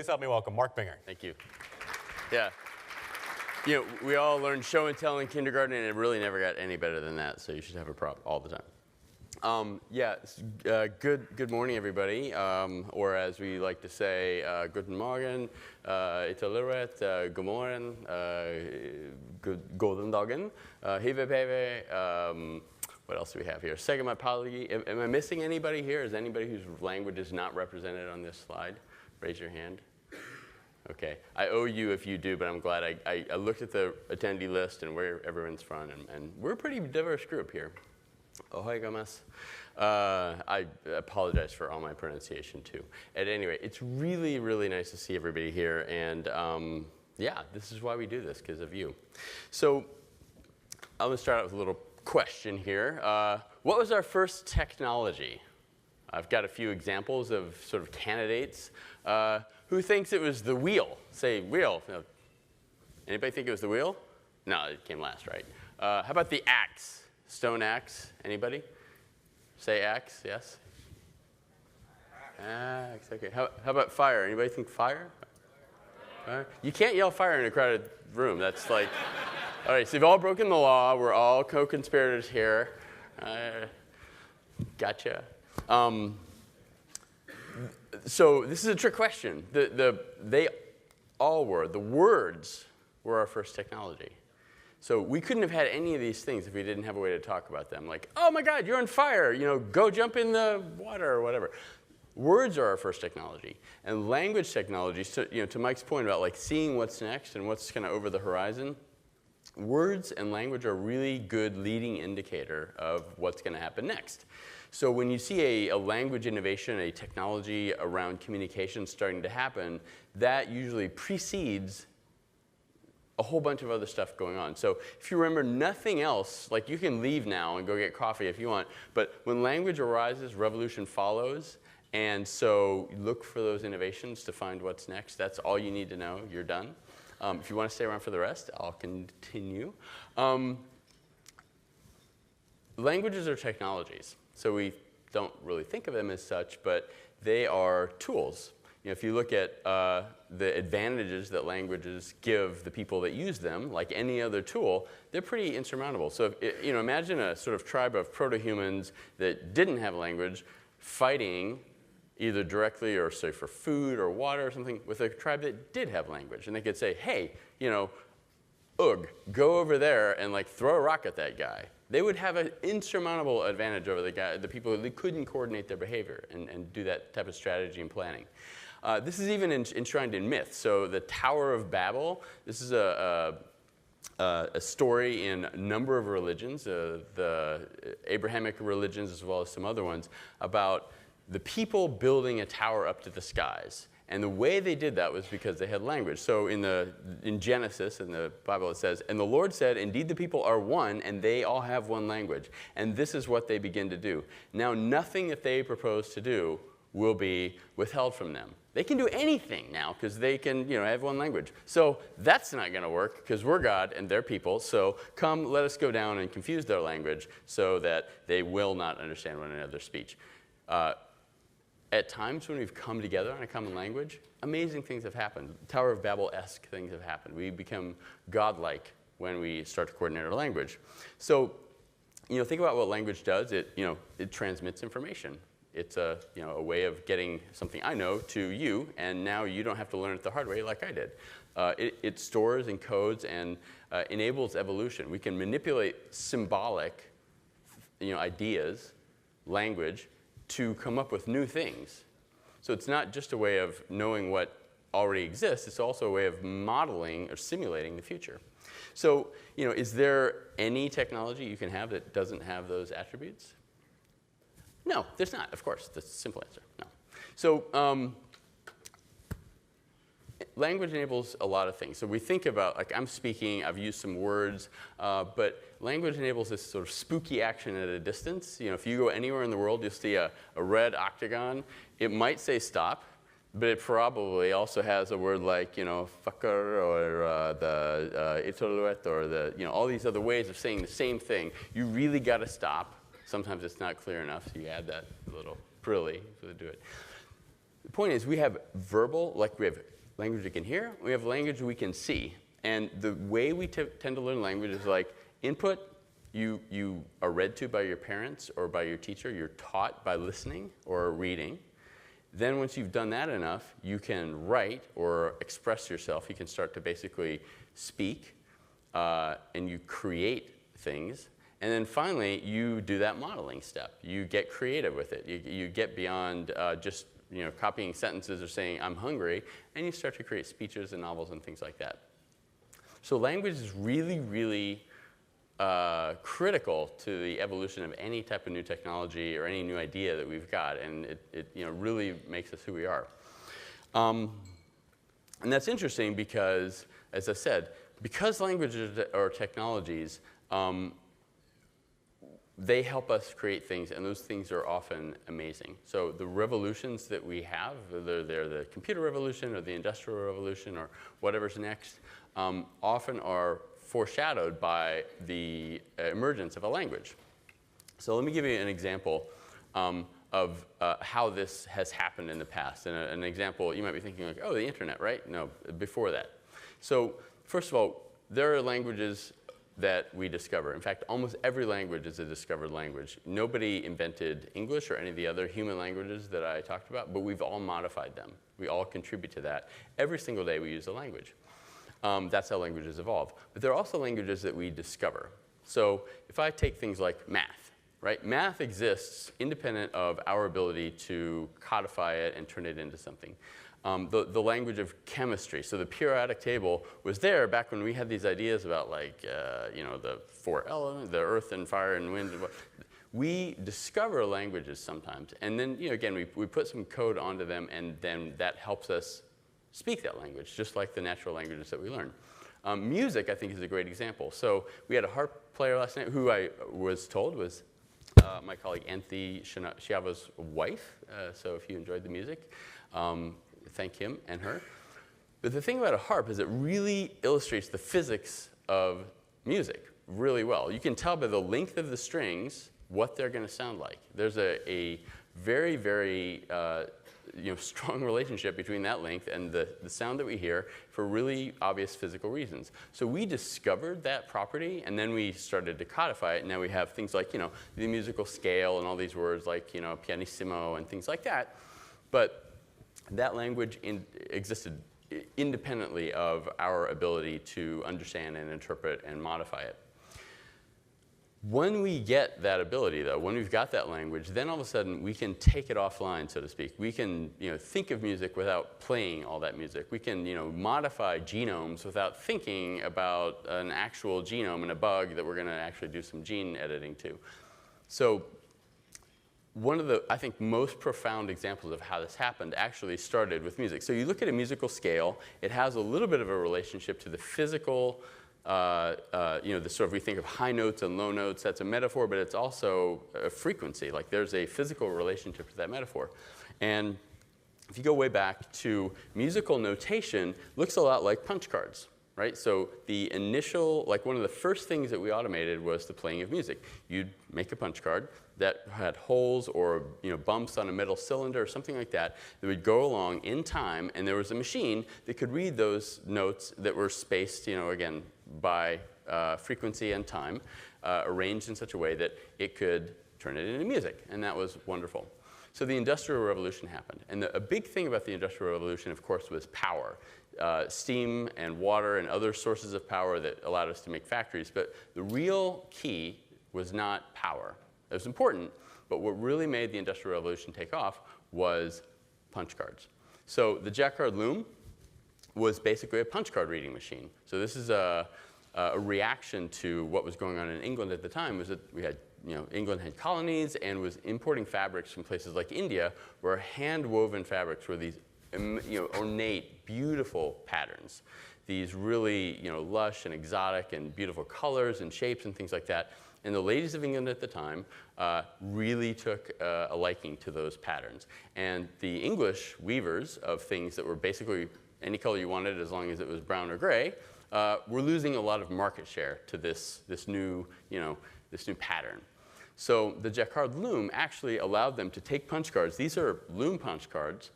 Please help me welcome Mark Bünger. Thank you. Yeah. You know, we all learned show and tell in kindergarten, and it really never got any better than that, so you should have a prop all the time. Good morning, everybody, or as we like to say, guten Morgen, italiret, god morgen, golden dagen, hive peve, what else do we have here? Segama palagi. Am I missing anybody here? Is anybody whose language is not represented on this slide? Raise your hand. Okay, I owe you if you do, but I'm glad I looked at the attendee list and where everyone's from, and we're a pretty diverse group here. Ohoi gomez. I apologize for all my pronunciation too. At any rate, it's really, really nice to see everybody here, and yeah, this is why we do this, because of you. So I'm going to start out with a little question here. What was our first technology? I've got a few examples of sort of candidates. Who thinks it was the wheel? Say wheel. No. Anybody think it was the wheel? No, it came last, right? How about the axe? Stone axe? Anybody? Say axe, yes? Axe, okay. How about fire? Anybody think fire? Fire? You can't yell fire in a crowded room. That's like, all right, so you've all broken the law. We're all co-conspirators here. Gotcha. So this is a trick question. They all were. The words were our first technology. So we couldn't have had any of these things if we didn't have a way to talk about them. Like, oh my God, you're on fire. You know, go jump in the water or whatever. Words are our first technology. And language technology, so, you know, to Mike's point about like seeing what's next and what's kind of over the horizon, words and language are a really good leading indicator of what's going to happen next. So when you see a language innovation, a technology around communication starting to happen, that usually precedes a whole bunch of other stuff going on. So if you remember nothing else, like you can leave now and go get coffee if you want, but when language arises, revolution follows, and so look for those innovations to find what's next. That's all you need to know. You're done. If you want to stay around for the rest, I'll continue. Languages are technologies. So we don't really think of them as such, but they are tools. You know, if you look at the advantages that languages give the people that use them, like any other tool, they're pretty insurmountable. So you know, imagine a sort of tribe of proto-humans that didn't have a language fighting either directly or say for food or water or something with a tribe that did have language. And they could say, hey, you know, Ugh, go over there and like throw a rock at that guy. They would have an insurmountable advantage over the people who couldn't coordinate their behavior and do that type of strategy and planning. This is even enshrined in myth. So the Tower of Babel, this is a story in a number of religions, the Abrahamic religions as well as some other ones, about the people building a tower up to the skies. And the way they did that was because they had language. So in Genesis, in the Bible, it says, "And the Lord said, indeed the people are one, and they all have one language. And this is what they begin to do. Now nothing that they propose to do will be withheld from them." They can do anything now because they can, have one language. So that's not going to work because we're God and they're people. So come, let us go down and confuse their language so that they will not understand one another's speech. At times when we've come together on a common language, amazing things have happened. Tower of Babel-esque things have happened. We become godlike when we start to coordinate our language. So, think about what language does. It transmits information. It's a way of getting something I know to you, and now you don't have to learn it the hard way like I did. It stores and codes and enables evolution. We can manipulate symbolic, ideas, language, to come up with new things. So it's not just a way of knowing what already exists, it's also a way of modeling or simulating the future. So, is there any technology you can have that doesn't have those attributes? No, there's not, of course. That's a simple answer, no. So, language enables a lot of things. So we think about, like I'm speaking, I've used some words, but language enables this sort of spooky action at a distance. If you go anywhere in the world, you'll see a red octagon. It might say stop, but it probably also has a word like, fucker or the itoluet or all these other ways of saying the same thing. You really got to stop. Sometimes it's not clear enough, so you add that little frilly to do it. The point is we have verbal, like we have language we can hear, we have language we can see. And the way we tend to learn language is like input, you are read to by your parents or by your teacher. You're taught by listening or reading. Then once you've done that enough, you can write or express yourself. You can start to basically speak, and you create things. And then finally, you do that modeling step. You get creative with it. You get beyond just copying sentences or saying, I'm hungry, and you start to create speeches and novels and things like that. So language is really, really critical to the evolution of any type of new technology or any new idea that we've got, and it really makes us who we are. And that's interesting because, as I said, because languages are technologies, they help us create things, and those things are often amazing. So the revolutions that we have, whether they're the computer revolution or the industrial revolution or whatever's next, often are foreshadowed by the emergence of a language. So let me give you an example of how this has happened in the past. And an example, you might be thinking like, oh, the internet, right? No, before that. So first of all, there are languages that we discover. In fact, almost every language is a discovered language. Nobody invented English or any of the other human languages that I talked about, but we've all modified them. We all contribute to that. Every single day we use a language. That's how languages evolve. But there are also languages that we discover. So if I take things like math, right? Math exists independent of our ability to codify it and turn it into something. The language of chemistry. So the periodic table was there back when we had these ideas about like, the 4 elements, the earth and fire and wind. We discover languages sometimes. And then, again, we put some code onto them, and then that helps us speak that language, just like the natural languages that we learn. Music, I think, is a great example. So we had a harp player last night who I was told was my colleague Anthony Schiavo's wife. So if you enjoyed the music, thank him and her. But the thing about a harp is it really illustrates the physics of music really well. You can tell by the length of the strings what they're going to sound like. There's a very, very strong relationship between that length and the sound that we hear for really obvious physical reasons. So we discovered that property, and then we started to codify it. And now we have things like the musical scale and all these words like pianissimo and things like that. But that language existed independently of our ability to understand and interpret and modify it. When we get that ability, though, when we've got that language, then all of a sudden we can take it offline, so to speak. We can think of music without playing all that music. We can modify genomes without thinking about an actual genome and a bug that we're going to actually do some gene editing to. So one of the, I think, most profound examples of how this happened actually started with music. So you look at a musical scale, it has a little bit of a relationship to the physical, the sort of, we think of high notes and low notes, that's a metaphor, but it's also a frequency. Like there's a physical relationship to that metaphor. And if you go way back to musical notation, looks a lot like punch cards. Right? So the initial, like one of the first things that we automated was the playing of music. You'd make a punch card that had holes or bumps on a metal cylinder or something like that that would go along in time, and there was a machine that could read those notes that were spaced, again, by frequency and time, arranged in such a way that it could turn it into music, and that was wonderful. So the Industrial Revolution happened, and a big thing about the Industrial Revolution, of course, was power. Steam and water and other sources of power that allowed us to make factories. But the real key was not power. It was important, but what really made the Industrial Revolution take off was punch cards. So the Jacquard loom was basically a punch card reading machine. So this is a reaction to what was going on in England at the time, was that we had, England had colonies and was importing fabrics from places like India, where hand-woven fabrics were these ornate, beautiful patterns. These really, lush and exotic and beautiful colors and shapes and things like that. And the ladies of England at the time really took a liking to those patterns. And the English weavers of things that were basically any color you wanted as long as it was brown or gray were losing a lot of market share to this new pattern. So the Jacquard loom actually allowed them to take punch cards. These are loom punch cards,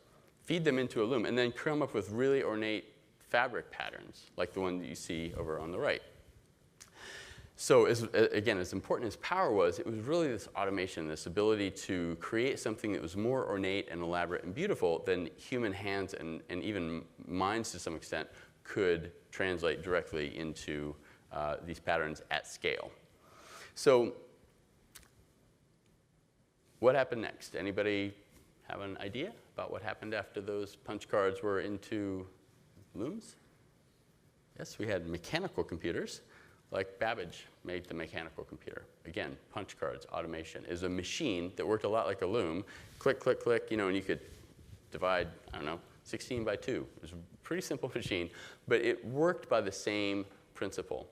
feed them into a loom, and then come up with really ornate fabric patterns, like the one that you see over on the right. So again, as important as power was, it was really this automation, this ability to create something that was more ornate and elaborate and beautiful than human hands and even minds to some extent could translate directly into these patterns at scale. So what happened next? Anybody have an idea about what happened after those punch cards were into looms? Yes, we had mechanical computers. Like Babbage made the mechanical computer. Again, punch cards, automation, is a machine that worked a lot like a loom. Click, click, click, you know, and you could divide, I don't know, 16 by 2. It was a pretty simple machine, but it worked by the same principle.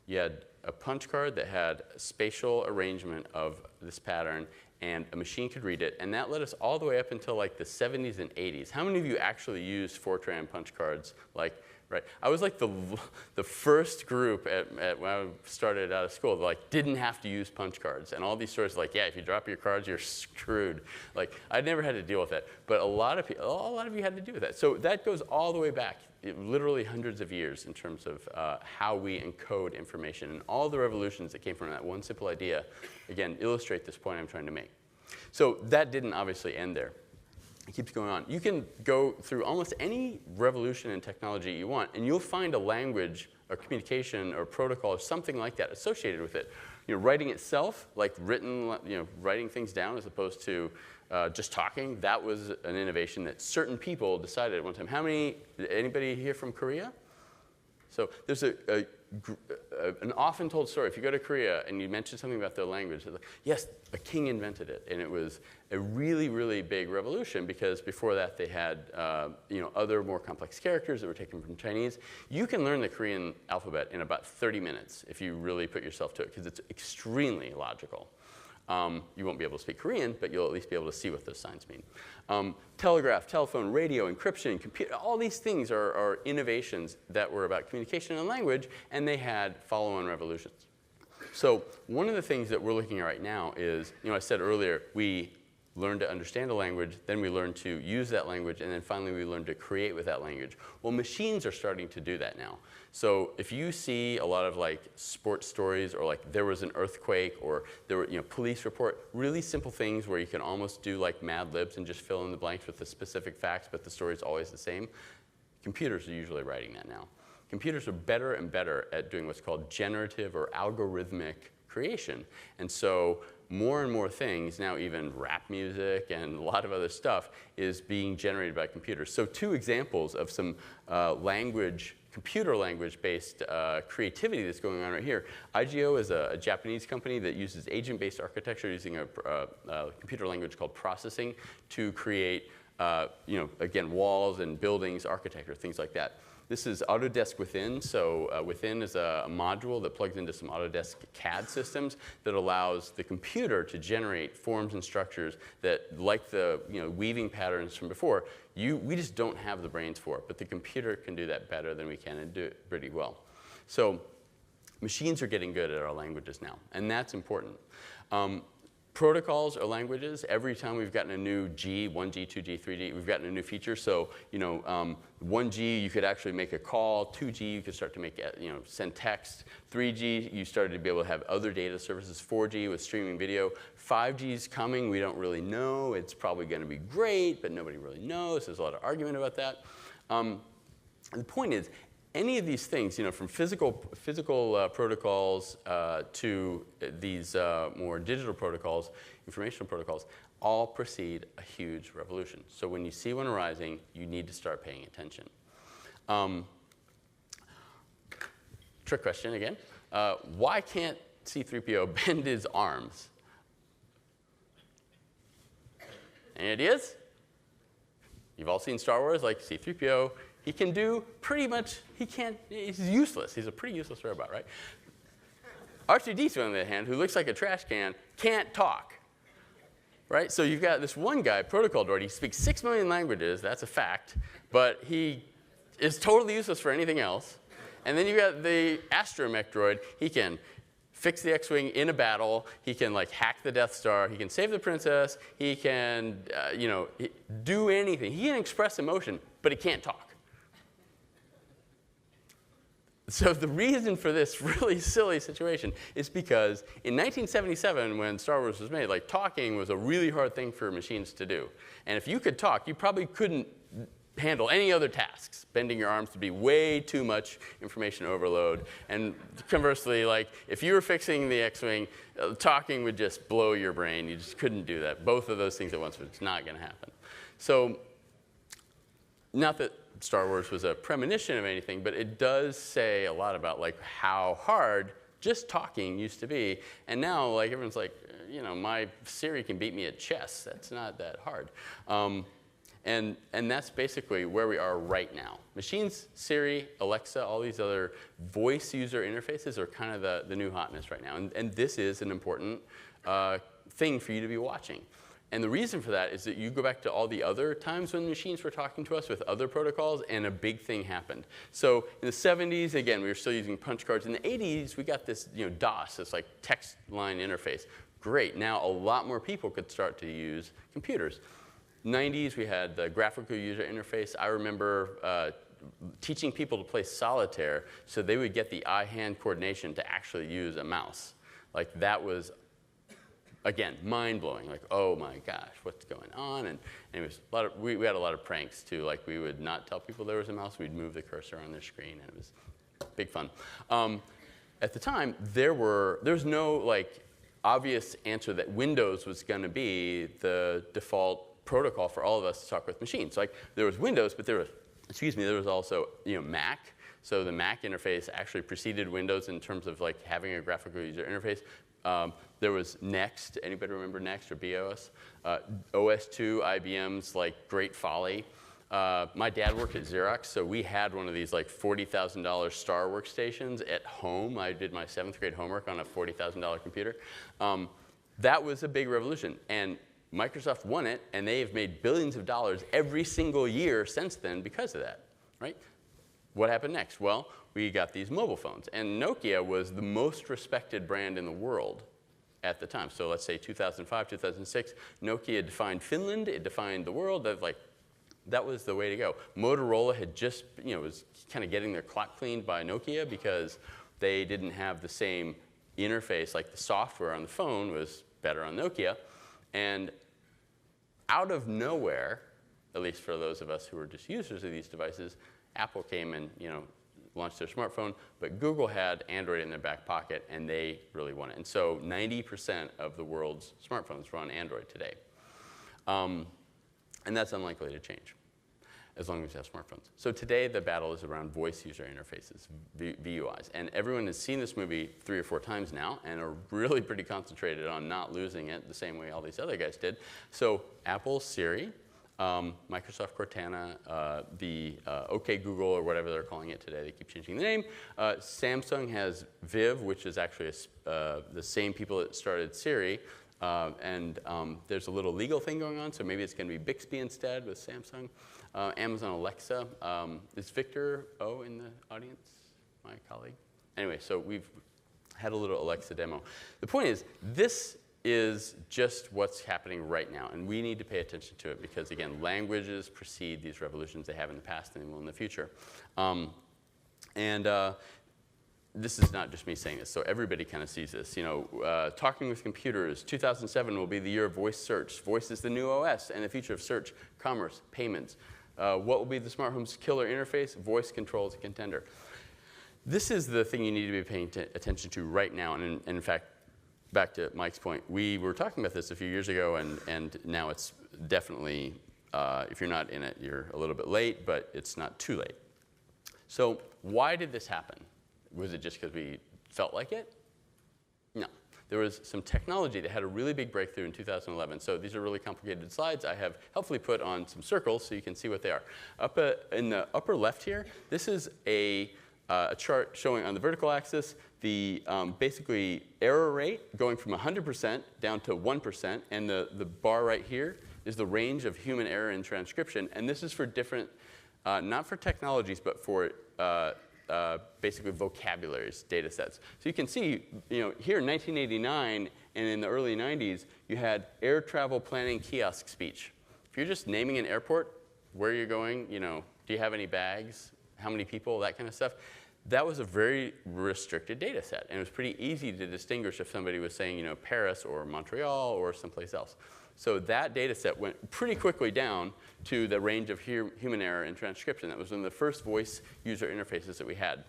You had a punch card that had spatial arrangement of this pattern, and a machine could read it, and that led us all the way up until like the 70s and 80s. How many of you actually used Fortran punch cards? Like, right, I was like the first group when I started out of school that like didn't have to use punch cards, and all these stories like, yeah, if you drop your cards, you're screwed. Like, I never had to deal with that, but a lot of you had to do with that. So that goes all the way back, literally hundreds of years in terms of how we encode information, and all the revolutions that came from that one simple idea, again, illustrate this point I'm trying to make. So that didn't obviously end there. It keeps going on. You can go through almost any revolution in technology you want, and you'll find a language or communication or protocol or something like that associated with it. You know, writing itself, like written, you know, writing things down as opposed to just talking, that was an innovation that certain people decided at one time. Anybody here from Korea? So there's an often told story. If you go to Korea and you mention something about their language, they're like, yes, a king invented it. And it was a really, really big revolution because before that they had you know, other more complex characters that were taken from Chinese. You can learn the Korean alphabet in about 30 minutes if you really put yourself to it because it's extremely logical. You won't be able to speak Korean, but you'll at least be able to see what those signs mean. Telegraph, telephone, radio, encryption, computer, all these things are innovations that were about communication and language, and they had follow-on revolutions. So one of the things that we're looking at right now is, you know, I said earlier, we learn to understand a language, then we learn to use that language, and then finally we learn to create with that language. Well, machines are starting to do that now. So if you see a lot of like sports stories or like there was an earthquake or there were, you know, police report, really simple things where you can almost do like Mad Libs and just fill in the blanks with the specific facts, but the story is always the same. Computers are usually writing that now. Computers are better and better at doing what's called generative or algorithmic creation. And so more and more things, now even rap music and a lot of other stuff, is being generated by computers. So two examples of some computer language-based creativity that's going on right here. IGO is a Japanese company that uses agent-based architecture using a computer language called processing to create, you know, again, walls and buildings, architecture, things like that. This is Autodesk Within. So Within is a module that plugs into some Autodesk CAD systems that allows the computer to generate forms and structures that, like the, you know, weaving patterns from before, we just don't have the brains for it. But the computer can do that better than we can and do it pretty well. So machines are getting good at our languages now, and that's important. Protocols or languages, every time we've gotten a new G, 1G, 2G, 3G, we've gotten a new feature. So, you know, 1G, you could actually make a call. 2G, you could start to make, you know, send text. 3G, you started to be able to have other data services. 4G with streaming video. 5G's coming. We don't really know. It's probably going to be great, but nobody really knows. There's a lot of argument about that. The point is, any of these things, you know, from physical protocols to these more digital protocols, informational protocols, all precede a huge revolution. So when you see one arising, you need to start paying attention. Trick question again. Why can't C-3PO bend his arms? Any ideas? You've all seen Star Wars, like C-3PO. He can do pretty much, he's useless. He's a pretty useless robot, right? R2-D2, on the other hand, who looks like a trash can, can't talk, right? So you've got this one guy, Protocol Droid. He speaks 6 million languages. That's a fact. But he is totally useless for anything else. And then you've got the Astromech droid. He can fix the X-Wing in a battle. He can like hack the Death Star. He can save the princess. He can, do anything. He can express emotion, but he can't talk. So the reason for this really silly situation is because in 1977, when Star Wars was made, like talking was a really hard thing for machines to do. And if you could talk, you probably couldn't handle any other tasks. Bending your arms would be way too much information overload. And conversely, like if you were fixing the X-Wing, talking would just blow your brain. You just couldn't do that. Both of those things at once, it's not going to happen. So not that Star Wars was a premonition of anything, but it does say a lot about like how hard just talking used to be. And now like everyone's like, my Siri can beat me at chess. That's not that hard. And that's basically where we are right now. Machines, Siri, Alexa, all these other voice user interfaces are kind of the new hotness right now. And this is an important thing for you to be watching. And the reason for that is that you go back to all the other times when machines were talking to us with other protocols, and a big thing happened. So in the 70s, again, we were still using punch cards. In the 80s, we got this DOS, this like text line interface. Great. Now a lot more people could start to use computers. 90s, we had the graphical user interface. I remember teaching people to play solitaire so they would get the eye-hand coordination to actually use a mouse. Like that was, again, mind-blowing. Like, oh my gosh, what's going on? And it was we had a lot of pranks too. Like we would not tell people there was a mouse. We'd move the cursor on their screen, and it was big fun. At the time, there was no like obvious answer that Windows was going to be the default protocol for all of us to talk with machines. Like there was Windows, but there was also Mac. So the Mac interface actually preceded Windows in terms of like having a graphical user interface. There was Next. Anybody remember Next or BOS? OS2, IBM's like Great Folly. My dad worked at Xerox, so we had one of these like $40,000 Star workstations at home. I did my 7th grade homework on a $40,000 computer. That was a big revolution. And Microsoft won it, and they have made billions of dollars every single year since then because of that, right? What happened next? Well, we got these mobile phones, and Nokia was the most respected brand in the world at the time. So let's say 2005, 2006, Nokia defined Finland, it defined the world. That was the way to go. Motorola had just, was kind of getting their clock cleaned by Nokia because they didn't have the same interface, like the software on the phone was better on Nokia. And out of nowhere, at least for those of us who were just users of these devices, Apple came and launched their smartphone, but Google had Android in their back pocket, and they really won it. And so 90% of the world's smartphones run Android today. And that's unlikely to change as long as you have smartphones. So today the battle is around voice user interfaces, VUIs. And everyone has seen this movie 3 or 4 times now and are really pretty concentrated on not losing it the same way all these other guys did. So Apple Siri, Microsoft Cortana, the OK Google, or whatever they're calling it today. They keep changing the name. Samsung has Viv, which is actually the same people that started Siri. There's a little legal thing going on, so maybe it's going to be Bixby instead with Samsung. Amazon Alexa. Is Victor O in the audience, my colleague? Anyway, so we've had a little Alexa demo. The point is, this is just what's happening right now, and we need to pay attention to it because, again, languages precede these revolutions. They have in the past and they will in the future. This is not just me saying this, so everybody kind of sees this. Talking with computers, 2007 will be the year of voice search. Voice is the new OS and the future of search, commerce, payments. What will be the smart home's killer interface? Voice control is a contender. This is the thing you need to be paying attention to right now. And in fact, back to Mike's point, we were talking about this a few years ago, and now it's definitely, if you're not in it, you're a little bit late, but it's not too late. So why did this happen? Was it just because we felt like it? No. There was some technology that had a really big breakthrough in 2011. So these are really complicated slides. I have helpfully put on some circles so you can see what they are. Up in the upper left here, this is a chart showing on the vertical axis the basically error rate going from 100% down to 1%. And the bar right here is the range of human error in transcription. And this is for different, not for technologies, but for basically vocabularies, data sets. So you can see, here in 1989 and in the early 90s, you had air travel planning kiosk speech. If you're just naming an airport, where you're going, do you have any bags, how many people, that kind of stuff, that was a very restricted data set. And it was pretty easy to distinguish if somebody was saying, Paris or Montreal or someplace else. So that data set went pretty quickly down to the range of human error in transcription. That was one of the first voice user interfaces that we had.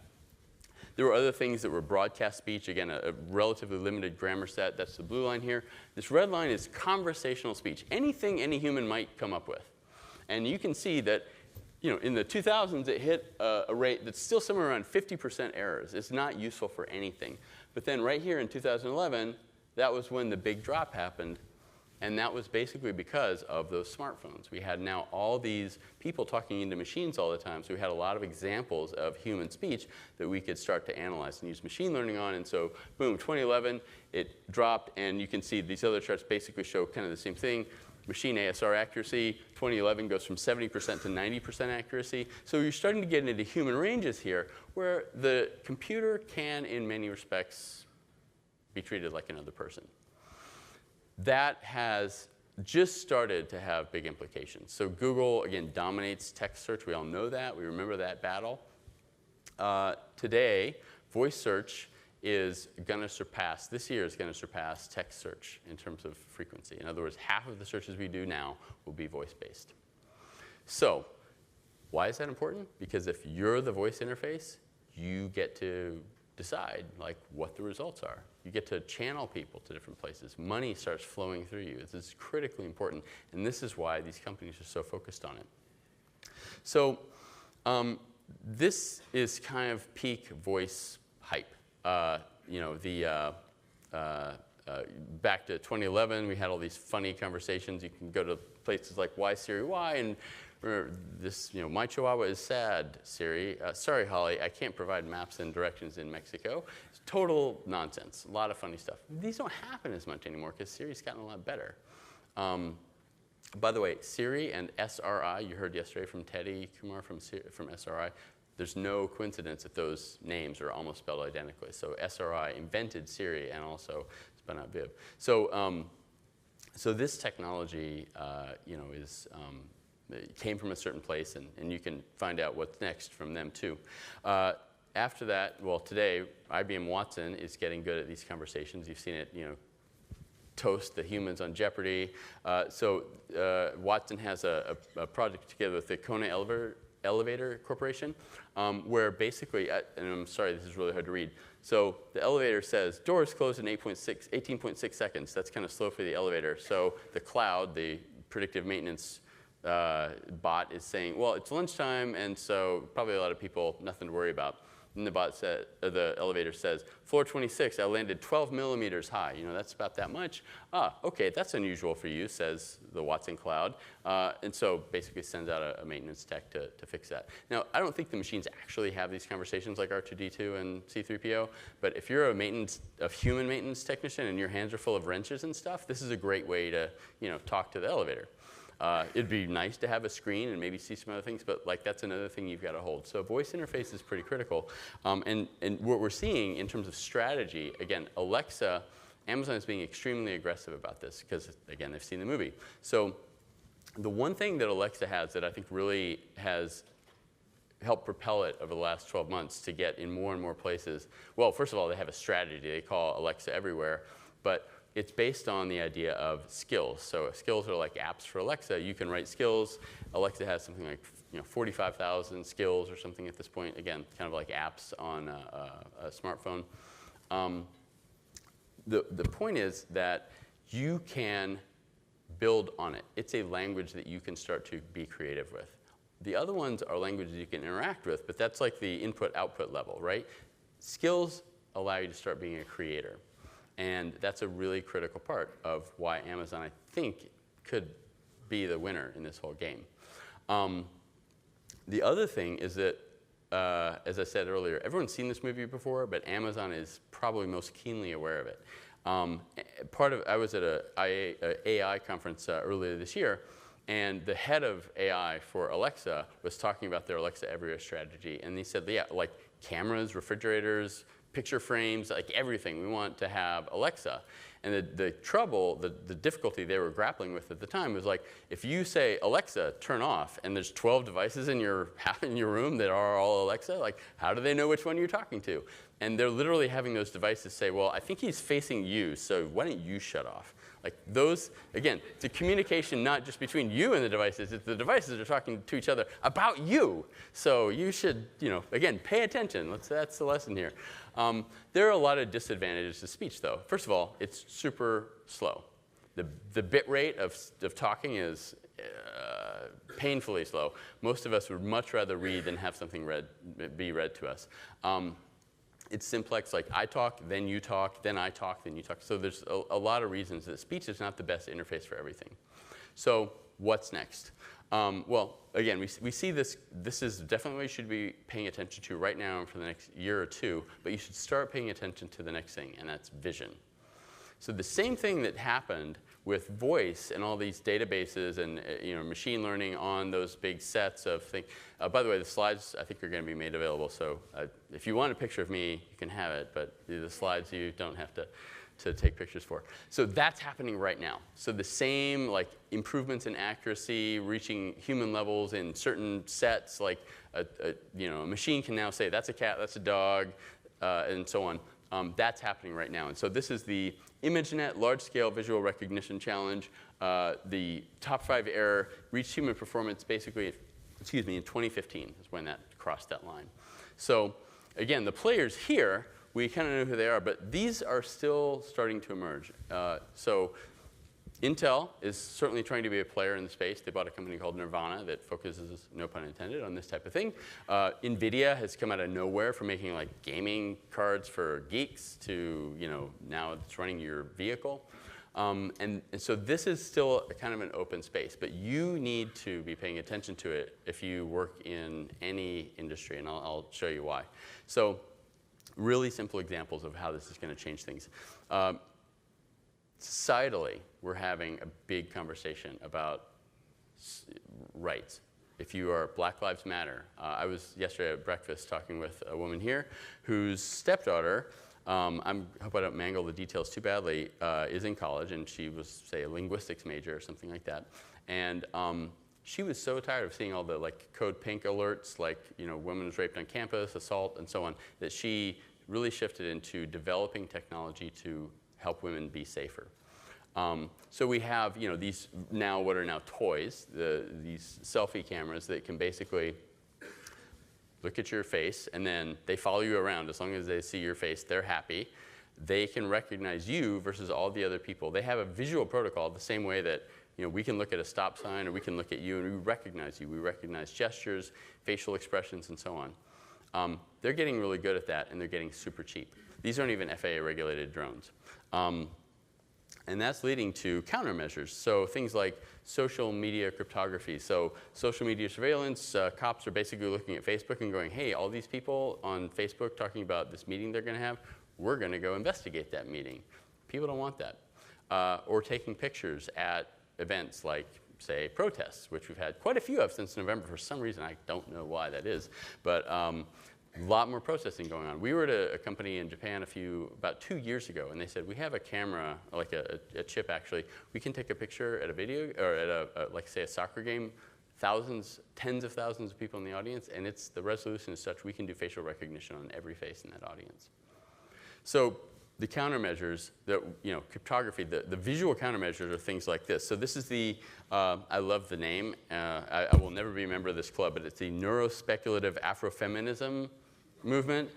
There were other things that were broadcast speech, again, a relatively limited grammar set. That's the blue line here. This red line is conversational speech, anything any human might come up with. And you can see that in the 2000s, it hit a rate that's still somewhere around 50% errors. It's not useful for anything. But then right here in 2011, that was when the big drop happened. And that was basically because of those smartphones. We had now all these people talking into machines all the time. So we had a lot of examples of human speech that we could start to analyze and use machine learning on. And so, boom, 2011, it dropped. And you can see these other charts basically show kind of the same thing. Machine ASR accuracy, 2011 goes from 70% to 90% accuracy. So you're starting to get into human ranges here where the computer can, in many respects, be treated like another person. That has just started to have big implications. So Google, again, dominates text search. We all know that. We remember that battle. Today, voice search is going to surpass, this year is going to surpass text search in terms of frequency. In other words, half of the searches we do now will be voice-based. So why is that important? Because if you're the voice interface, you get to decide what the results are. You get to channel people to different places. Money starts flowing through you. This is critically important, and this is why these companies are so focused on it. So this is kind of peak voice hype. Back to 2011, we had all these funny conversations. You can go to places like Why Siri Why, and remember this, my Chihuahua is sad, Siri. Sorry, Holly, I can't provide maps and directions in Mexico. It's total nonsense, a lot of funny stuff. These don't happen as much anymore because Siri's gotten a lot better. By the way, Siri and SRI, you heard yesterday from Teddy Kumar from SRI, there's no coincidence that those names are almost spelled identically. So SRI invented Siri and also spun out Viv. So, so this technology, it came from a certain place, and you can find out what's next from them too. After that, well, today, IBM Watson is getting good at these conversations. You've seen it, toast the humans on Jeopardy. Watson has a project together with the Kona Elevator Corporation, where basically, and I'm sorry, this is really hard to read. So the elevator says, doors close in 18.6 seconds. That's kind of slow for the elevator. So the cloud, the predictive maintenance bot is saying, well, it's lunchtime, and so probably a lot of people, nothing to worry about. And the elevator says, floor 26, I landed 12 millimeters high. That's about that much. OK, that's unusual for you, says the Watson cloud. And so basically sends out a maintenance tech to fix that. Now, I don't think the machines actually have these conversations like R2-D2 and C3PO. But if you're a human maintenance technician and your hands are full of wrenches and stuff, this is a great way to talk to the elevator. It'd be nice to have a screen and maybe see some other things, but that's another thing you've got to hold. So voice interface is pretty critical. And what we're seeing in terms of strategy, again, Alexa, Amazon is being extremely aggressive about this because, again, they've seen the movie. So the one thing that Alexa has that I think really has helped propel it over the last 12 months to get in more and more places, well, first of all, they have a strategy. They call Alexa Everywhere. But it's based on the idea of skills. So skills are like apps for Alexa. You can write skills. Alexa has something like 45,000 skills or something at this point. Again, kind of like apps on a smartphone. The point is that you can build on it. It's a language that you can start to be creative with. The other ones are languages you can interact with, but that's like the input-output level, right? Skills allow you to start being a creator. And that's a really critical part of why Amazon, I think, could be the winner in this whole game. The other thing is that, as I said earlier, everyone's seen this movie before, but Amazon is probably most keenly aware of it. I was at an AI conference earlier this year, and the head of AI for Alexa was talking about their Alexa Everywhere strategy. And he said, yeah, cameras, refrigerators, picture frames, like everything. We want to have Alexa. And the trouble, the difficulty they were grappling with at the time was like, if you say, Alexa, turn off, and there's 12 devices in your room that are all Alexa, like, how do they know which one you're talking to? And they're literally having those devices say, well, I think he's facing you, so why don't you shut off? Like those, again, it's a communication not just between you and the devices, it's the devices are talking to each other about you. So you should, again, pay attention. That's the lesson here. There are a lot of disadvantages to speech, though. First of all, it's super slow. The bit rate of talking is painfully slow. Most of us would much rather read than have something be read to us. It's simplex, like I talk, then you talk, then I talk, then you talk. So there's a lot of reasons that speech is not the best interface for everything. So what's next? Well, again, we see this is definitely what you should be paying attention to right now and for the next year or two, but you should start paying attention to the next thing, and that's vision. So the same thing that happened with voice and all these databases and machine learning on those big sets of things. By the way, the slides I think are going to be made available. So if you want a picture of me, you can have it. But the slides you don't have to take pictures for. So that's happening right now. So the same like improvements in accuracy, reaching human levels in certain sets, like a machine can now say that's a cat, that's a dog, and so on. That's happening right now. And so this is the ImageNet Large-Scale Visual Recognition Challenge. The top 5 error reached human performance basically, in 2015 is when that crossed that line. So again, the players here, we kind of know who they are, but these are still starting to emerge. So Intel is certainly trying to be a player in the space. They bought a company called Nirvana that focuses, no pun intended, on this type of thing. NVIDIA has come out of nowhere from making like gaming cards for geeks to, now it's running your vehicle. And so this is still kind of an open space, but you need to be paying attention to it if you work in any industry, and I'll show you why. So really simple examples of how this is going to change things. Societally, we're having a big conversation about rights. If you are Black Lives Matter. I was yesterday at breakfast talking with a woman here whose stepdaughter, I hope I don't mangle the details too badly, is in college, and she was, say, a linguistics major or something like that. And she was so tired of seeing all the Code Pink alerts, women was raped on campus, assault, and so on, that she really shifted into developing technology to help women be safer. So we have, these what are now toys, these selfie cameras that can basically look at your face, and then they follow you around. As long as they see your face, they're happy. They can recognize you versus all the other people. They have a visual protocol the same way that we can look at a stop sign, or we can look at you, and we recognize you. We recognize gestures, facial expressions, and so on. They're getting really good at that, and they're getting super cheap. These aren't even FAA-regulated drones. And that's leading to countermeasures. So things like social media cryptography. So social media surveillance, cops are basically looking at Facebook and going, hey, all these people on Facebook talking about this meeting they're going to have, we're going to go investigate that meeting. People don't want that. Or taking pictures at events like, say, protests, which we've had quite a few of since November. For some reason, I don't know why that is. But a lot more processing going on. We were at a company in Japan about 2 years ago, and they said, we have a camera, like a chip actually. We can take a picture at a video, or at say a soccer game, thousands, tens of thousands of people in the audience, and the resolution is such we can do facial recognition on every face in that audience. So the countermeasures, cryptography, the visual countermeasures are things like this. So this is I love the name. I will never be a member of this club, but it's the Neurospeculative Afrofeminism movement,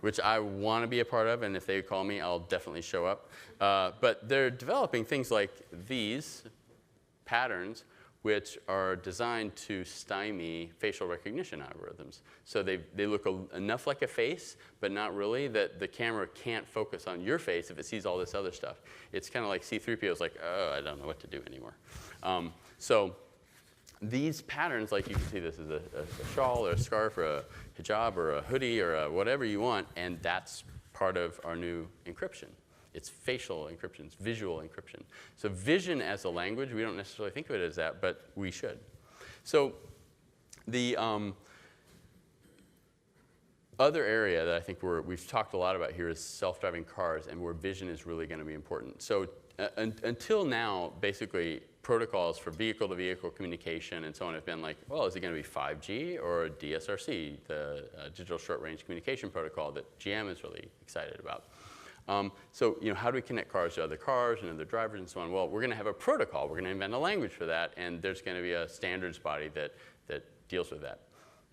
which I want to be a part of, and if they call me, I'll definitely show up. But they're developing things like these patterns, which are designed to stymie facial recognition algorithms. So they look enough like a face, but not really, that the camera can't focus on your face if it sees all this other stuff. It's kind of like C-3PO is like, oh, I don't know what to do anymore. So these patterns, like you can see this is a shawl or a scarf or a hijab or a hoodie or whatever you want, and that's part of our new encryption. It's facial encryption, it's visual encryption. So vision as a language, we don't necessarily think of it as that, but we should. So the other area that I think we've talked a lot about here is self-driving cars, and where vision is really going to be important. So until now, basically, protocols for vehicle-to-vehicle communication and so on have been like, well, is it going to be 5G or DSRC, the digital short-range communication protocol that GM is really excited about? So how do we connect cars to other cars and other drivers and so on? Well, we're going to have a protocol. We're going to invent a language for that, and there's going to be a standards body that deals with that.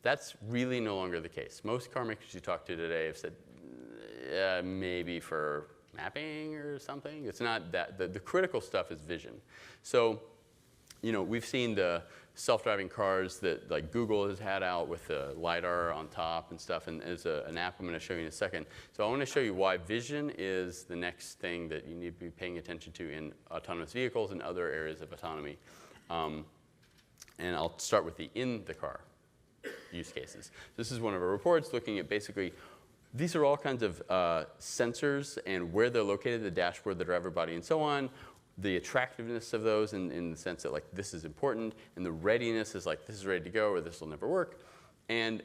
That's really no longer the case. Most car makers you talk to today have said, maybe for mapping or something. It's not that. The critical stuff is vision. So we've seen the self-driving cars that like Google has had out with the LiDAR on top and stuff, and there's an app I'm going to show you in a second. So I want to show you why vision is the next thing that you need to be paying attention to in autonomous vehicles and other areas of autonomy. And I'll start with the in-the-car use cases. This is one of our reports looking at basically, these are all kinds of sensors and where they're located, the dashboard, the driver body, and so on. The attractiveness of those in the sense that like this is important, and the readiness is like this is ready to go or this will never work. And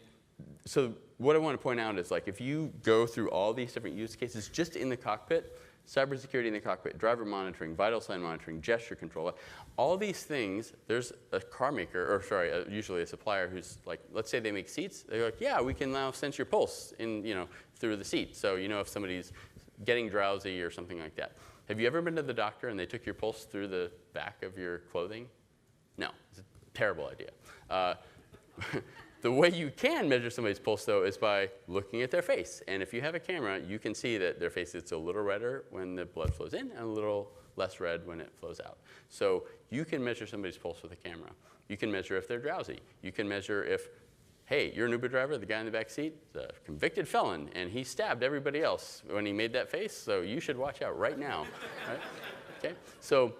so what I want to point out is like if you go through all these different use cases just in the cockpit, cybersecurity in the cockpit, driver monitoring, vital sign monitoring, gesture control, all these things, there's a car maker, or sorry, usually a supplier who's like, let's say they make seats, they're like, yeah, we can now sense your pulse through the seat. So if somebody's getting drowsy or something like that. Have you ever been to the doctor and they took your pulse through the back of your clothing? No, it's a terrible idea. The way you can measure somebody's pulse, though, is by looking at their face. And if you have a camera, you can see that their face is a little redder when the blood flows in and a little less red when it flows out. So you can measure somebody's pulse with a camera. You can measure if they're drowsy. You can measure if, hey, you're an Uber driver, the guy in the back seat is a convicted felon, and he stabbed everybody else when he made that face, so you should watch out right now. Right? Okay? So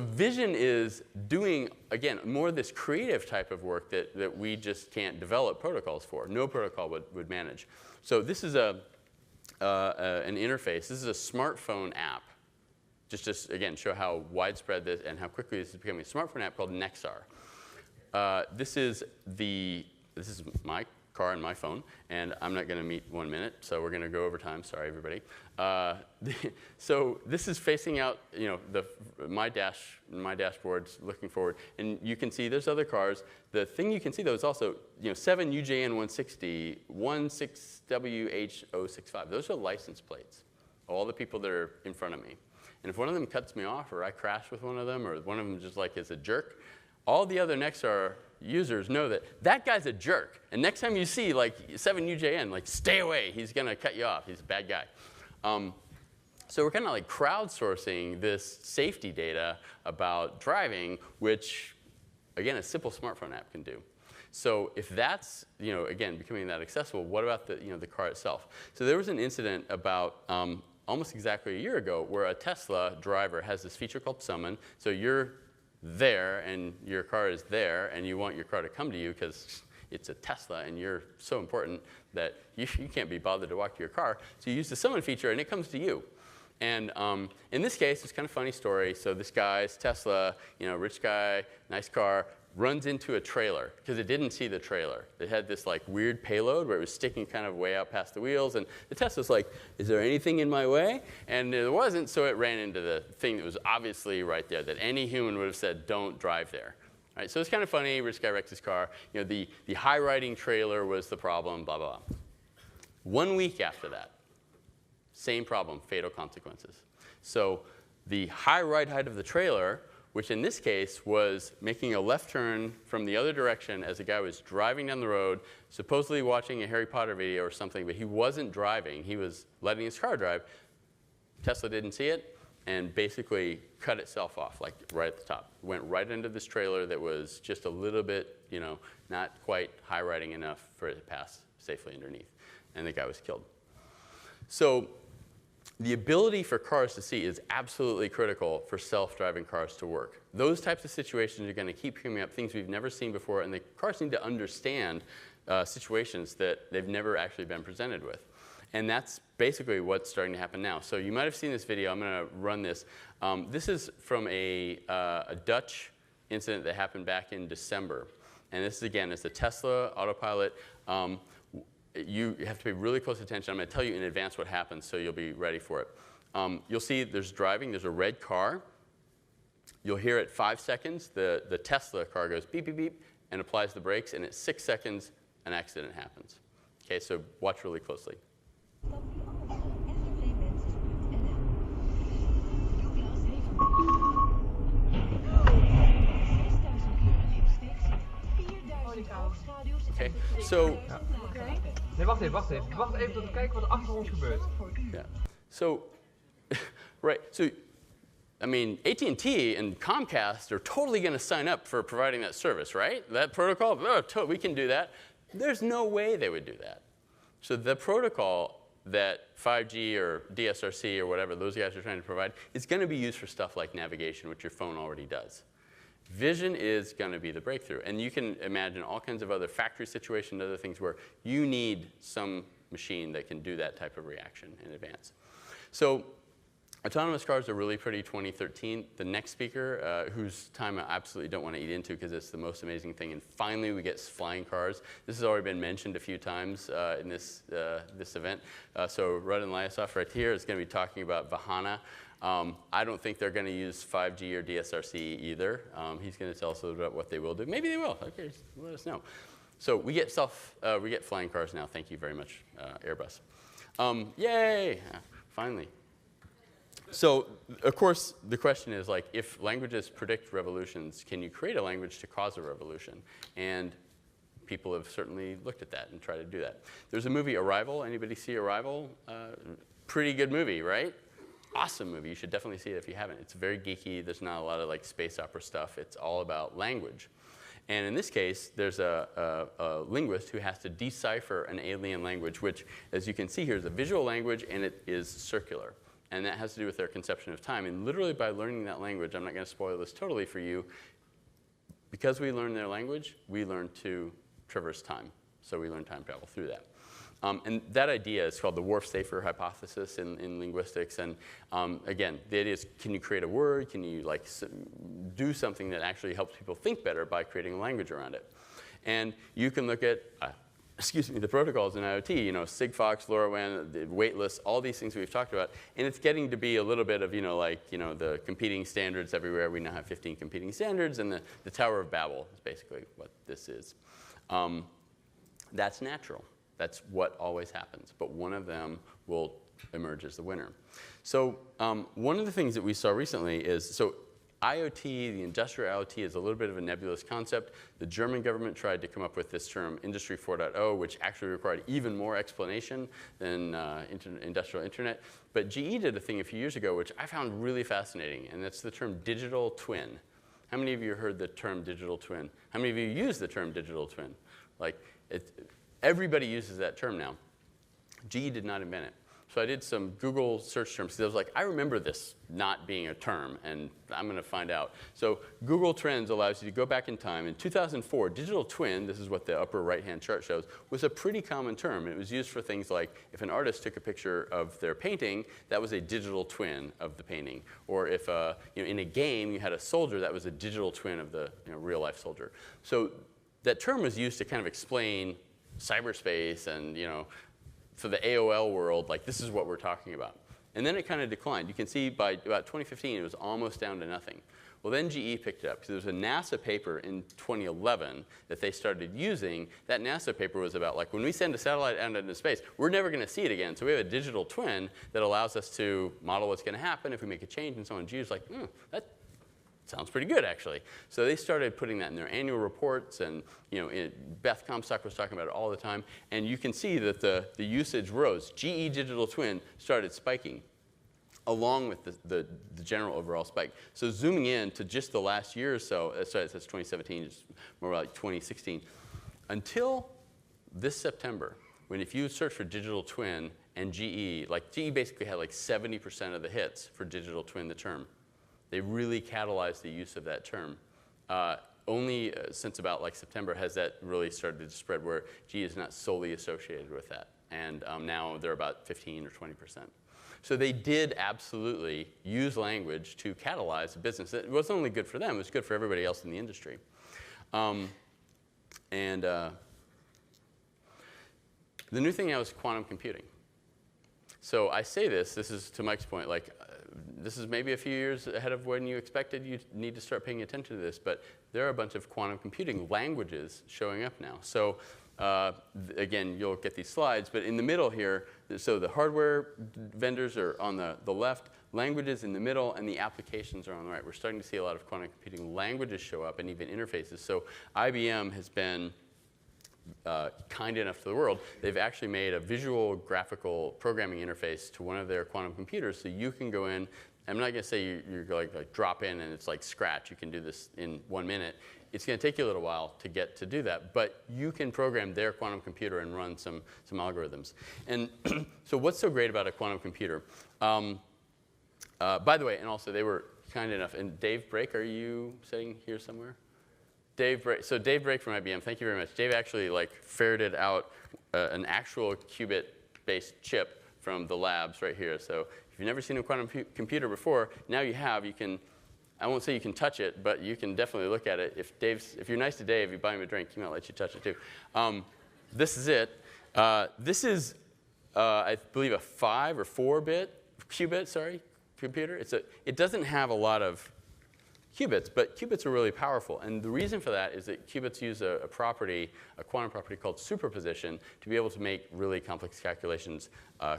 vision is doing, again, more of this creative type of work that we just can't develop protocols for. No protocol would manage. So this is an interface. This is a smartphone app. Just to, again, show how widespread this and how quickly this is becoming a smartphone app called Nexar. This is my car and my phone, and I'm not going to meet 1 minute, so we're going to go over time. Sorry, everybody. So this is facing out, my dashboard's looking forward, and you can see there's other cars. The thing you can see though is also, 7 UJN 160, 16WH065. Those are license plates. All the people that are in front of me, and if one of them cuts me off, or I crash with one of them, or one of them just like is a jerk, all the other Nexar users know that guy's a jerk. And next time you see like 7 UJN, like stay away. He's going to cut you off. He's a bad guy. So we're kind of like crowdsourcing this safety data about driving, which, again, a simple smartphone app can do. So if that's, again, becoming that accessible, what about the car itself? So there was an incident about almost exactly a year ago where a Tesla driver has this feature called Summon. So you're there and your car is there and you want your car to come to you because it's a Tesla and you're so important that you can't be bothered to walk to your car. So you use the Summon feature and it comes to you. And in this case, it's kind of a funny story. So this guy's Tesla, rich guy, nice car, runs into a trailer because it didn't see the trailer. It had this like weird payload where it was sticking kind of way out past the wheels. And the Tesla's like, is there anything in my way? And there wasn't, so it ran into the thing that was obviously right there that any human would have said, don't drive there. Right? So it's kind of funny. Rich guy wrecked his car. The high riding trailer was the problem, blah, blah, blah. 1 week after that, same problem, fatal consequences. So the high ride height of the trailer, which in this case was making a left turn from the other direction as a guy was driving down the road, supposedly watching a Harry Potter video or something, but he wasn't driving. He was letting his car drive. Tesla didn't see it and basically cut itself off, like right at the top. Went right into this trailer that was just a little bit, not quite high riding enough for it to pass safely underneath. And the guy was killed. So the ability for cars to see is absolutely critical for self-driving cars to work. Those types of situations are going to keep coming up, things we've never seen before, and the cars need to understand situations that they've never actually been presented with. And that's basically what's starting to happen now. So you might have seen this video. I'm going to run this. This is from a Dutch incident that happened back in December. And this, again, is the Tesla Autopilot. you have to pay really close attention. I'm going to tell you in advance what happens so you'll be ready for it. You'll see there's driving. There's a red car. You'll hear at 5 seconds, the Tesla car goes beep, beep, beep, and applies the brakes. And at 6 seconds, an accident happens. OK, so watch really closely. Okay, so Nee, wacht even, wacht even. Wacht even tot we kijken wat er achter ons gebeurt. Yeah. So, right. So, I mean, AT&T and Comcast are totally going to sign up for providing that service, right? That protocol, oh, we can do that. There's no way they would do that. So the protocol that 5G or DSRC or whatever those guys are trying to provide is going to be used for stuff like navigation, which your phone already does. Vision is going to be the breakthrough. And you can imagine all kinds of other factory situations, other things where you need some machine that can do that type of reaction in advance. So autonomous cars are really pretty 2013. The next speaker, whose time I absolutely don't want to eat into because it's the most amazing thing, and finally we get flying cars. This has already been mentioned a few times in this event. So Rudin Lyasov right here is going to be talking about Vahana. I don't think they're going to use 5G or DSRC either. He's going to tell us a little bit about what they will do. Maybe they will. OK, let us know. So we get flying cars now. Thank you very much, Airbus. Yay! Finally. So of course, the question is, like, if languages predict revolutions, can you create a language to cause a revolution? And people have certainly looked at that and tried to do that. There's a movie, Arrival. Anybody see Arrival? Pretty good movie, right? Awesome movie. You should definitely see it if you haven't. It's very geeky. There's not a lot of like space opera stuff. It's all about language. And in this case, there's a linguist who has to decipher an alien language, which, as you can see here, is a visual language, and it is circular. And that has to do with their conception of time. And literally by learning that language, I'm not going to spoil this totally for you, because we learn their language, we learn to traverse time. So we learn time travel through that. And that idea is called the Worf-Safer hypothesis in linguistics. And again, the idea is, can you create a word? Can you like do something that actually helps people think better by creating a language around it? And you can look at, the protocols in IoT, you know, Sigfox, LoRaWAN, the weightless, all these things we've talked about. And it's getting to be a little bit of, the competing standards everywhere. We now have 15 competing standards, and the Tower of Babel is basically what this is. That's natural. That's what always happens. But one of them will emerge as the winner. So one of the things that we saw recently is, so IoT, the industrial IoT, is a little bit of a nebulous concept. The German government tried to come up with this term, Industry 4.0, which actually required even more explanation than industrial internet. But GE did a thing a few years ago, which I found really fascinating, and that's the term digital twin. How many of you heard the term digital twin? How many of you use the term digital twin? Like, everybody uses that term now. GE did not invent it. So I did some Google search terms, because I was like, I remember this not being a term, and I'm going to find out. So Google Trends allows you to go back in time. In 2004, digital twin, this is what the upper right-hand chart shows, was a pretty common term. It was used for things like if an artist took a picture of their painting, that was a digital twin of the painting. Or if in a game you had a soldier, that was a digital twin of the real-life soldier. So that term was used to kind of explain cyberspace and, for the AOL world, like, this is what we're talking about. And then it kind of declined. You can see by about 2015, it was almost down to nothing. Well, then GE picked it up, because there was a NASA paper in 2011 that they started using. That NASA paper was about, like, when we send a satellite out into space, we're never going to see it again. So we have a digital twin that allows us to model what's going to happen if we make a change and so on. GE was like, that sounds pretty good, actually. So they started putting that in their annual reports, and Beth Comstock was talking about it all the time. And you can see that the usage rose. GE Digital Twin started spiking, along with the general overall spike. So zooming in to just the last year or so, sorry, it says 2017, it's more like 2016, until this September, when if you search for digital twin and GE, like GE basically had like 70% of the hits for digital twin, the term. They really catalyzed the use of that term. Only since about like September has that really started to spread, where GE is not solely associated with that. And now they're about 15 or 20%. So they did absolutely use language to catalyze a business. It wasn't only good for them, it was good for everybody else in the industry. The new thing now is quantum computing. So I say this is to Mike's point, like this is maybe a few years ahead of when you expected you need to start paying attention to this, but there are a bunch of quantum computing languages showing up now. So again, you'll get these slides, but in the middle here, so the hardware vendors are on the left, languages in the middle, and the applications are on the right. We're starting to see a lot of quantum computing languages show up and even interfaces. So IBM has been kind enough to the world, they've actually made a visual graphical programming interface to one of their quantum computers, so you can go in. I'm not going to say you're like drop in and it's like Scratch. You can do this in 1 minute. It's going to take you a little while to get to do that, but you can program their quantum computer and run some algorithms. And so what's so great about a quantum computer? By the way, and also they were kind enough, and Dave Brake, are you sitting here somewhere? Dave Brake, so Dave Brake from IBM, thank you very much. Dave actually like ferreted out an actual qubit-based chip from the labs right here. So if you've never seen a quantum computer before, now you have. You can, I won't say you can touch it, but you can definitely look at it. If you're nice to Dave, you buy him a drink, he might let you touch it too. This is it. This is, I believe, a 5 or 4-bit qubit, computer. It doesn't have a lot of qubits, but qubits are really powerful. And the reason for that is that qubits use a quantum property called superposition to be able to make really complex calculations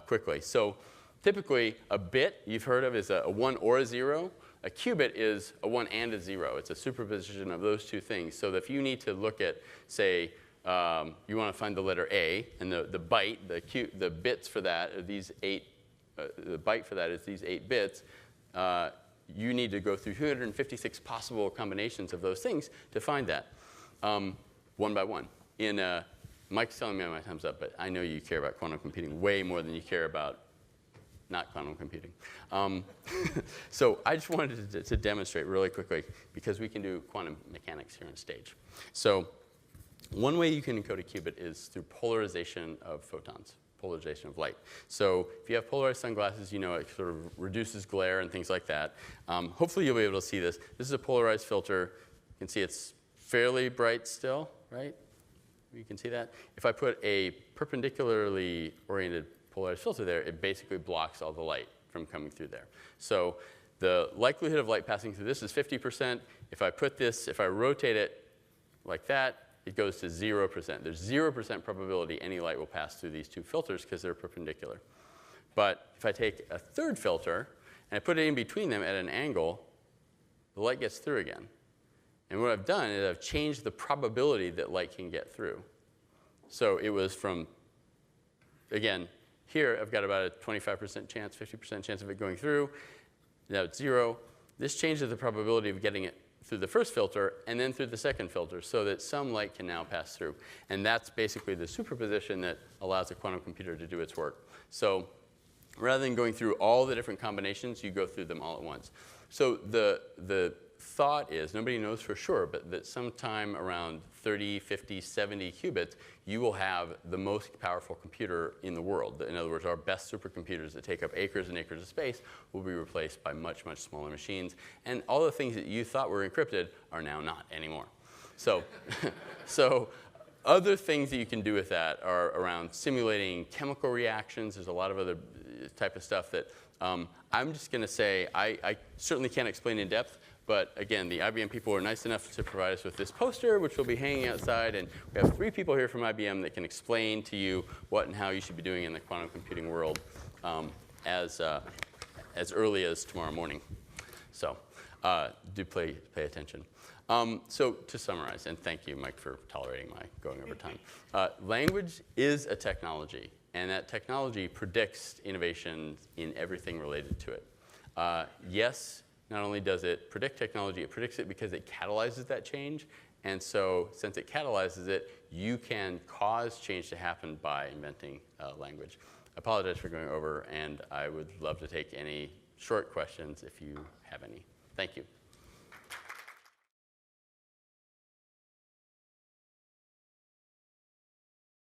quickly. So typically, a bit you've heard of is a 1 or a 0. A qubit is a 1 and a 0. It's a superposition of those two things. So that if you need to look at, say, you want to find the letter A, and the byte, the bits for that are these 8, the byte for that is these 8 bits, you need to go through 256 possible combinations of those things to find that, one by one. Mike's telling me my time's up, but I know you care about quantum computing way more than you care about not quantum computing. So I just wanted to demonstrate really quickly, because we can do quantum mechanics here on stage. So one way you can encode a qubit is through polarization of photons. Polarization of light. So if you have polarized sunglasses, you know it sort of reduces glare and things like that. Hopefully you'll be able to see this. This is a polarized filter. You can see it's fairly bright still, right? You can see that. If I put a perpendicularly oriented polarized filter there, it basically blocks all the light from coming through there. So the likelihood of light passing through this is 50%. If I rotate it like that, it goes to 0%. There's 0% probability any light will pass through these two filters because they're perpendicular. But if I take a third filter and I put it in between them at an angle, the light gets through again. And what I've done is I've changed the probability that light can get through. So it was from, again, here I've got about a 25% chance, 50% chance of it going through. Now it's 0. This changes the probability of getting it through the first filter and then through the second filter, so that some light can now pass through. And that's basically the superposition that allows a quantum computer to do its work. So rather than going through all the different combinations, you go through them all at once. So the thought is, nobody knows for sure, but that sometime around 30, 50, 70 qubits, you will have the most powerful computer in the world. In other words, our best supercomputers that take up acres and acres of space will be replaced by much, much smaller machines. And all the things that you thought were encrypted are now not anymore. So, other things that you can do with that are around simulating chemical reactions. There's a lot of other type of stuff that I'm just going to say I certainly can't explain in depth. But again, the IBM people were nice enough to provide us with this poster, which will be hanging outside. And we have 3 people here from IBM that can explain to you what and how you should be doing in the quantum computing world as early as tomorrow morning. So do pay attention. So to summarize, and thank you, Mike, for tolerating my going over time. Language is a technology, and that technology predicts innovation in everything related to it. Yes, not only does it predict technology, it predicts it because it catalyzes that change. And so since it catalyzes it, you can cause change to happen by inventing language. I apologize for going over, and I would love to take any short questions if you have any. Thank you.